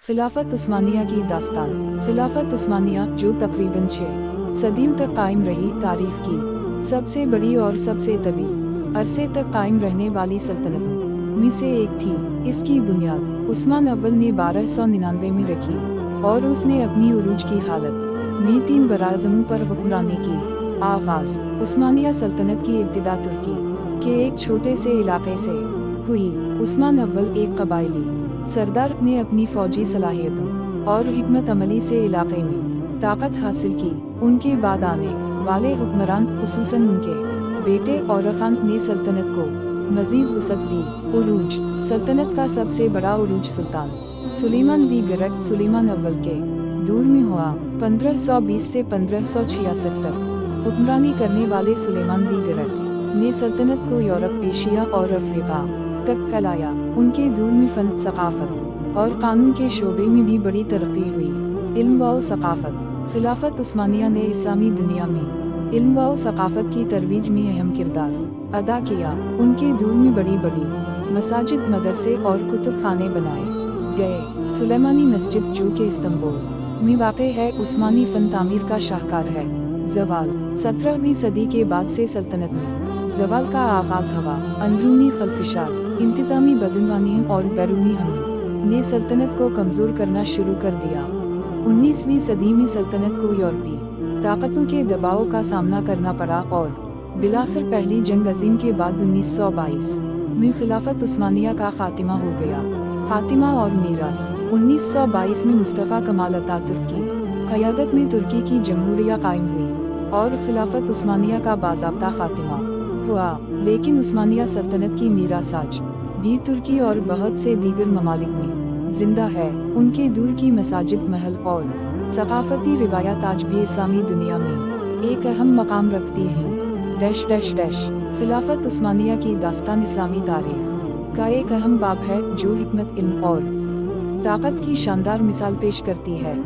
खिलाफत उस्मानिया की दास्तान। खिलाफत उस्मानिया जो तकरीबन 6 सदियों तक कायम रही, तारीफ की सबसे बड़ी और सबसे तवील अरसे तक कायम रहने वाली सल्तनतों में से एक थी। इसकी बुनियाद उस्मान अव्वल ने 1299 में रखी और उसने अपनी उरूज की हालत में 3 बराज़मों पर हुक्मरानी की। आगाज़ उस्मानिया सल्तनत की इब्तिदा तुर्की के एक छोटे से इलाके से हुई। उस्मान अव्वल एक कबायली सरदार ने अपनी फौजी सलाहियतों और हिकमत अमली से इलाके में ताकत हासिल की। उनके बाद आने वाले हुक्मरान, खुसूसन उनके बेटे औरखान ने सल्तनत को मजीद वसअत दी। उरूज सल्तनत का सबसे बड़ा उरूज सुल्तान सुलेमान दी गरट सुलेमान अव्वल के दौर में हुआ। 1520 से 1566 तक हुक्मरानी करने वाले सुलेमान दी गरट ने सल्तनत को यूरोप, एशिया और अफ्रीका तक फैलाया। उनके दौर में फन, सकाफत और कानून के शोबे में भी बड़ी तरक्की हुई। इल्म व सकाफत खिलाफत उस्मानिया ने इस्लामी दुनिया में इल्म व सकाफत की तरवीज में अहम किरदार अदा किया। उनके दौर में बड़ी बड़ी मसाजिद, मदरसे और कुतुब खाने बनाए गए। सुलेमानी मस्जिद जो कि इस्तांबुल में वाक़े है, उस्मानी फन तामीर का शाहकार है। ज़वाल 17वीं सदी के बाद से सल्तनत में ज़वाल का आगाज़ हुआ। अंदरूनी खलफिशार, इंतज़ामी बदनवानी और बैरूनी हमले ने सल्तनत को कमज़ोर करना शुरू कर दिया। 19वीं सदी में सल्तनत को यूरोपी ताकतों के दबाव का सामना करना पड़ा और बिलाखिर पहली जंग अजीम के बाद 1922 में खिलाफत उस्मानिया का खात्मा हो गया। खात्मा और मीरास 1922 में मुस्तफ़ा कमाल अतातुर्क की क़यादत में तुर्की की जमहूरिया कायम हुई और खिलाफत उस्मानिया का बाज़ाब्ता खात्मा हुआ। लेकिन उस्मानिया सल्तनत की मीरास आज भी तुर्की और बहुत से दीगर ममालिक में जिंदा है। उनके दूर की मसाजिद, महल और सकाफती रिवायात आज भी इस्लामी दुनिया में एक अहम मकाम रखती हैं। डैश डैश डैश खिलाफत उस्मानिया की दास्तान इस्लामी तारीख का एक अहम बाब है जो हिकमत, इल्म और ताकत की शानदार मिसाल पेश करती है।